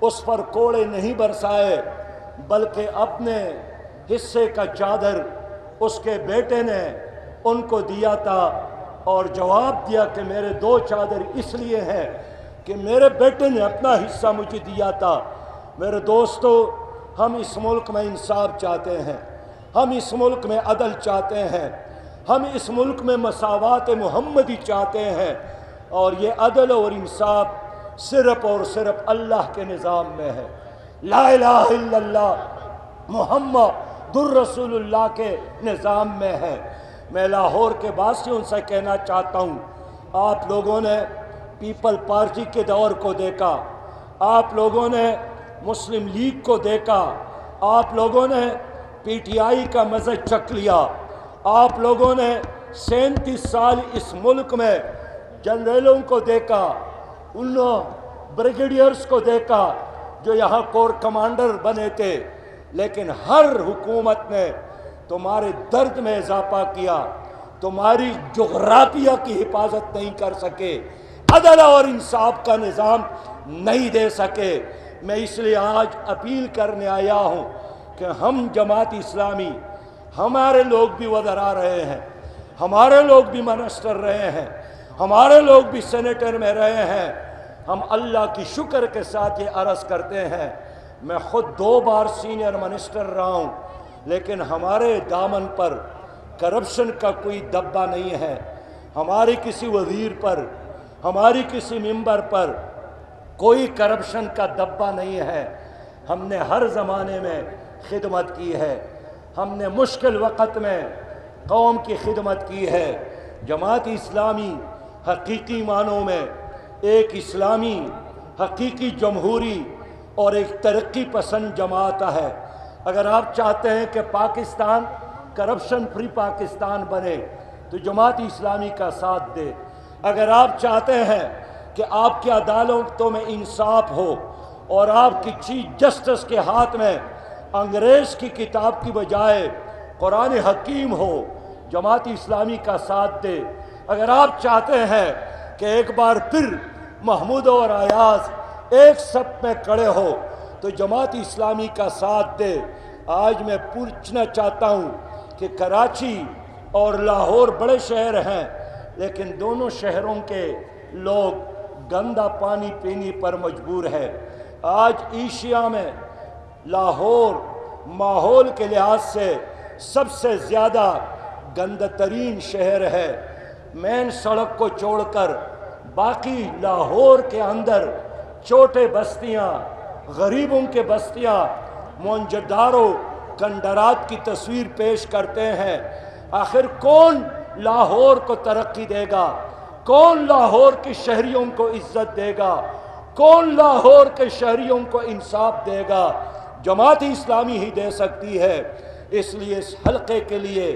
اس پر کوڑے نہیں برسائے بلکہ اپنے حصے کا چادر اس کے بیٹے نے ان کو دیا تھا، اور جواب دیا کہ میرے 2 چادر اس لیے ہیں کہ میرے بیٹے نے اپنا حصہ مجھے دیا تھا۔ میرے دوستو، ہم اس ملک میں انصاف چاہتے ہیں، ہم اس ملک میں عدل چاہتے ہیں، ہم اس ملک میں مساوات محمدی چاہتے ہیں، اور یہ عدل اور انصاف صرف اور صرف اللہ کے نظام میں ہے، لا الہ الا اللہ محمد الرسول اللہ کے نظام میں ہے۔ میں لاہور کے باسیوں سے کہنا چاہتا ہوں، آپ لوگوں نے پیپل پارٹی کے دور کو دیکھا، آپ لوگوں نے مسلم لیگ کو دیکھا، آپ لوگوں نے پی ٹی آئی کا مزہ چکھ لیا، آپ لوگوں نے 37 سال اس ملک میں جنرلوں کو دیکھا، ان بریگیڈیئرز کو دیکھا جو یہاں کور کمانڈر بنے تھے، لیکن ہر حکومت نے تمہارے درد میں اضافہ کیا، تمہاری جغرافیہ کی حفاظت نہیں کر سکے، عدل اور انصاف کا نظام نہیں دے سکے۔ میں اس لیے آج اپیل کرنے آیا ہوں کہ ہم جماعت اسلامی، ہمارے لوگ بھی وزراء رہے ہیں، ہمارے لوگ بھی منسٹر رہے ہیں، ہمارے لوگ بھی سینیٹر میں رہے ہیں، ہم اللہ کی شکر کے ساتھ یہ عرض کرتے ہیں، میں خود 2 بار سینئر منسٹر رہا ہوں، لیکن ہمارے دامن پر کرپشن کا کوئی دبا نہیں ہے، ہماری کسی وزیر پر، ہماری کسی ممبر پر کوئی کرپشن کا دبا نہیں ہے۔ ہم نے ہر زمانے میں خدمت کی ہے، ہم نے مشکل وقت میں قوم کی خدمت کی ہے۔ جماعت اسلامی حقیقی معنوں میں ایک اسلامی، حقیقی جمہوری اور ایک ترقی پسند جماعت ہے۔ اگر آپ چاہتے ہیں کہ پاکستان کرپشن فری پاکستان بنے تو جماعت اسلامی کا ساتھ دے۔ اگر آپ چاہتے ہیں کہ آپ کی عدالتوں میں انصاف ہو اور آپ کی چیف جسٹس کے ہاتھ میں انگریز کی کتاب کی بجائے قرآن حکیم ہو، جماعت اسلامی کا ساتھ دے۔ اگر آپ چاہتے ہیں کہ ایک بار پھر محمود اور ایاز ایک صف میں کھڑے ہو تو جماعت اسلامی کا ساتھ دے۔ آج میں پوچھنا چاہتا ہوں کہ کراچی اور لاہور بڑے شہر ہیں، لیکن دونوں شہروں کے لوگ گندا پانی پینے پر مجبور ہے۔ آج ایشیا میں لاہور ماحول کے لحاظ سے سب سے زیادہ گندہ ترین شہر ہے۔ مین سڑک کو چھوڑ کر باقی لاہور کے اندر چھوٹے بستیاں، غریبوں کے بستیاں موہنجودڑو کنڈرات کی تصویر پیش کرتے ہیں۔ آخر کون لاہور کو ترقی دے گا؟ کون لاہور کے شہریوں کو عزت دے گا؟ کون لاہور کے شہریوں کو انصاف دے گا؟ جماعت اسلامی ہی دے سکتی ہے۔ اس لیے اس حلقے کے لیے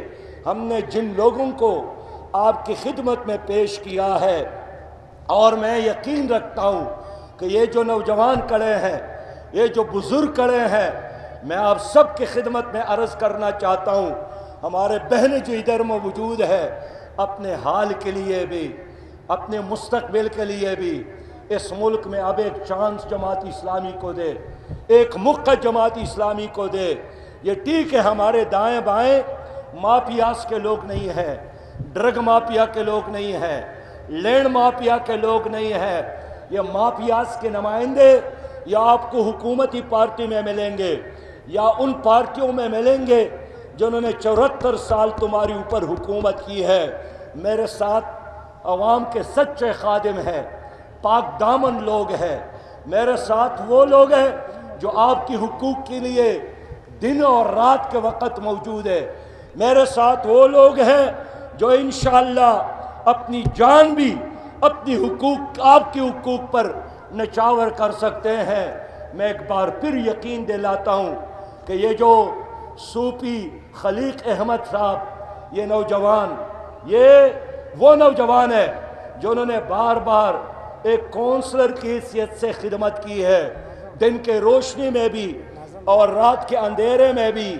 ہم نے جن لوگوں کو آپ کی خدمت میں پیش کیا ہے، اور میں یقین رکھتا ہوں کہ یہ جو نوجوان کھڑے ہیں، یہ جو بزرگ کھڑے ہیں، میں آپ سب کی خدمت میں عرض کرنا چاہتا ہوں، ہمارے بہنیں جو ادھر موجود ہے، اپنے حال کے لیے بھی، اپنے مستقبل کے لیے بھی اس ملک میں اب ایک چانس جماعت اسلامی کو دے، ایک موقع جماعت اسلامی کو دے۔ یہ ٹھیک ہے ہمارے دائیں بائیں مافیاز کے لوگ نہیں ہیں، ڈرگ مافیا کے لوگ نہیں ہیں، لینڈ مافیا کے لوگ نہیں ہیں، یہ مافیاز کے نمائندے یا آپ کو حکومتی پارٹی میں ملیں گے یا ان پارٹیوں میں ملیں گے جنہوں نے 74 سال تمہاری اوپر حکومت کی ہے۔ میرے ساتھ عوام کے سچے خادم ہیں، پاک دامن لوگ ہیں، میرے ساتھ وہ لوگ ہیں جو آپ کی حقوق کے لیے دن اور رات کے وقت موجود ہے، میرے ساتھ وہ لوگ ہیں جو انشاءاللہ اپنی جان بھی اپنی حقوق، آپ کی حقوق پر نچاور کر سکتے ہیں۔ میں ایک بار پھر یقین دلاتا ہوں کہ یہ جو صوفی خلیق احمد صاحب، یہ نوجوان، یہ وہ نوجوان ہے جنہوں نے بار بار ایک کونسلر کی حیثیت سے خدمت کی ہے، دن کے روشنی میں بھی اور رات کے اندھیرے میں بھی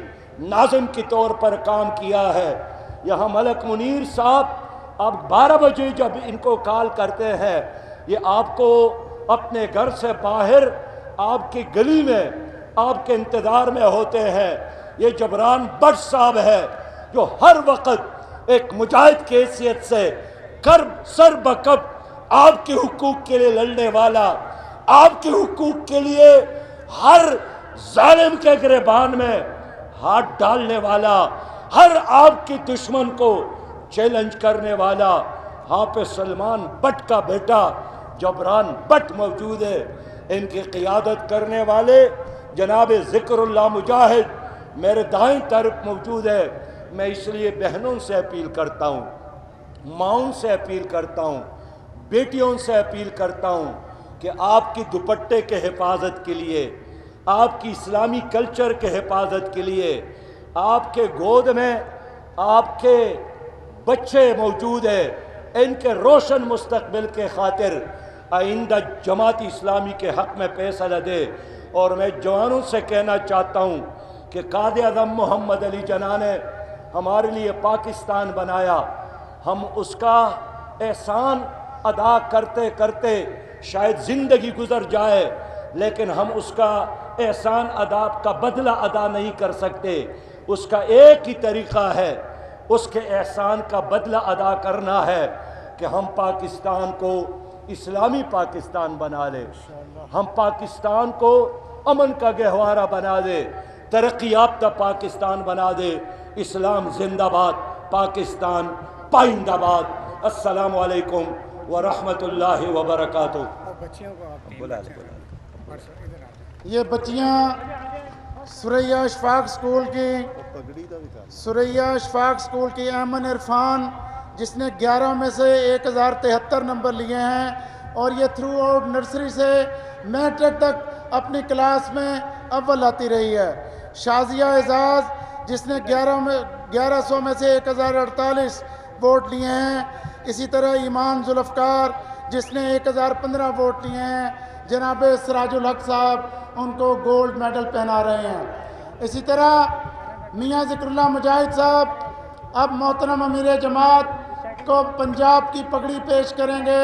ناظم کے طور پر کام کیا ہے۔ یہاں ملک منیر صاحب اب 12 بجے جب ان کو کال کرتے ہیں، یہ آپ کو اپنے گھر سے باہر آپ کی گلی میں آپ کے انتظار میں ہوتے ہیں۔ یہ جبران بٹ صاحب ہے جو ہر وقت ایک مجاہد کی حیثیت سے کرب سر بکب آپ کے حقوق کے لیے لڑنے والا، آپ کے حقوق کے لیے ہر ظالم کے گریبان میں ہاتھ ڈالنے والا، ہر آپ کے دشمن کو چیلنج کرنے والا حافظ سلمان بٹ کا بیٹا جبران بٹ موجود ہے۔ ان کی قیادت کرنے والے جناب ذکر اللہ مجاہد میرے دائیں طرف موجود ہے۔ میں اس لیے بہنوں سے اپیل کرتا ہوں، ماؤں سے اپیل کرتا ہوں، بیٹیوں سے اپیل کرتا ہوں کہ آپ کی دوپٹے کے حفاظت کے لیے، آپ کی اسلامی کلچر کے حفاظت کے لیے، آپ کے گود میں آپ کے بچے موجود ہیں، ان کے روشن مستقبل کے خاطر آئندہ جماعت اسلامی کے حق میں فیصلہ دے۔ اور میں جوانوں سے کہنا چاہتا ہوں کہ قائد اعظم محمد علی جناح نے ہمارے لیے پاکستان بنایا، ہم اس کا احسان ادا کرتے کرتے شاید زندگی گزر جائے، لیکن ہم اس کا احسان ادا کا بدلہ ادا نہیں کر سکتے۔ اس کا ایک ہی طریقہ ہے، اس کے احسان کا بدلہ ادا کرنا ہے کہ ہم پاکستان کو اسلامی پاکستان بنا لیں، ہم پاکستان کو امن کا گہوارہ بنا دے، ترقی یافتہ پاکستان بنا دے۔ اسلام زندہ باد، پاکستان پائندہ باد۔ السلام علیکم ورحمۃ اللہ وبرکاتہ۔ یہ بچیاں سریہ اشفاق اسکول کی ایمن عرفان، جس نے 11 میں سے 1073 نمبر لیے ہیں، اور یہ تھرو آؤٹ نرسری سے میٹرک تک اپنی کلاس میں اول آتی رہی ہے۔ شازیہ اعزاز، جس نے 1100 میں سے 1048 ووٹ لیے ہیں۔ اسی طرح ایمان ذوالفقار، جس نے 1015 ووٹ لیے ہیں۔ جناب سراج الحق صاحب ان کو گولڈ میڈل پہنا رہے ہیں۔ اسی طرح میاں ذکر اللہ مجاہد صاحب اب محترم امیر جماعت کو پنجاب کی پگڑی پیش کریں گے۔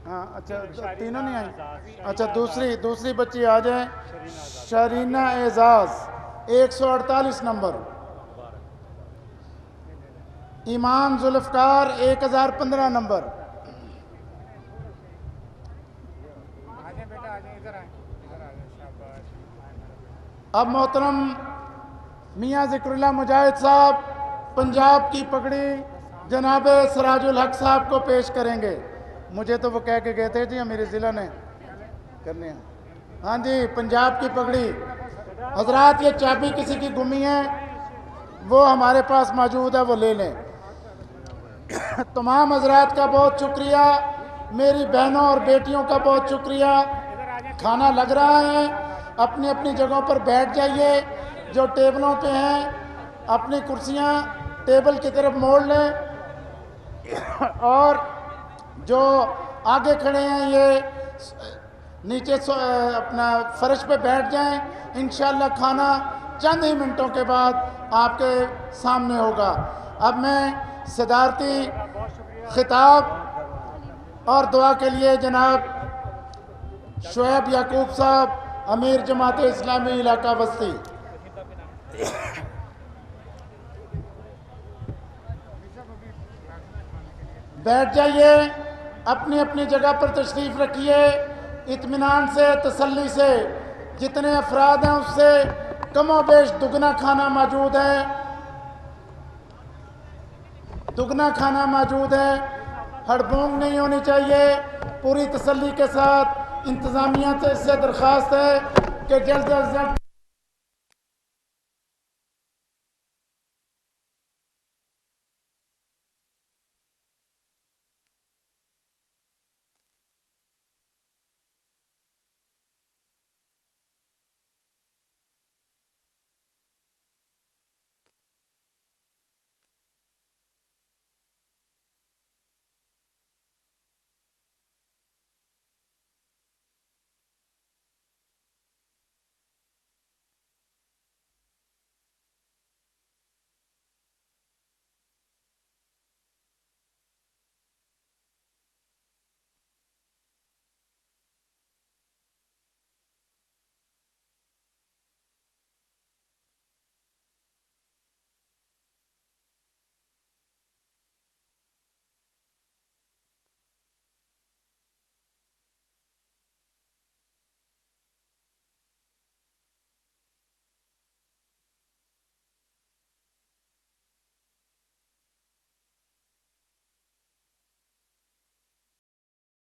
ہاں اچھا، تینوں نہیں آئیں؟ اچھا، دوسری بچی آ جائیں۔ شرینہ اعزاز 148 نمبر، ایمان ذوالفقار 1015 نمبر۔ اب محترم میاں ذکر اللہ مجاہد صاحب پنجاب کی پگڑی جناب سراج الحق صاحب کو پیش کریں گے۔ مجھے تو وہ کہہ کے گئے تھے جی میرے ضلع نے کرنے ہیں۔ ہاں جی، پنجاب کی پگڑی۔ حضرات، یہ چابی کسی کی گمی ہے، وہ ہمارے پاس موجود ہے، وہ لے لیں۔ تمام حضرات کا بہت شکریہ، میری بہنوں اور بیٹیوں کا بہت شکریہ۔ کھانا لگ رہا ہے، اپنی اپنی جگہوں پر بیٹھ جائیے۔ جو ٹیبلوں پہ ہیں اپنی کرسیاں ٹیبل کی طرف موڑ لیں، اور جو آگے کھڑے ہیں یہ نیچے اپنا فرش پہ بیٹھ جائیں۔ انشاءاللہ کھانا چند ہی منٹوں کے بعد آپ کے سامنے ہوگا۔ اب میں صدارتی خطاب اور دعا کے لیے جناب شعیب یعقوب صاحب، امیر جماعت اسلامی علاقہ بستی۔ بیٹھ جائیے، اپنی اپنی جگہ پر تشریف رکھیے، اطمینان سے، تسلی سے۔ جتنے افراد ہیں اس سے کم و بیش دگنا کھانا موجود ہے، دگنا کھانا موجود ہے۔ ہڑبونگ نہیں ہونی چاہیے۔ پوری تسلی کے ساتھ انتظامیہ سے درخواست ہے کہ جلد از جلد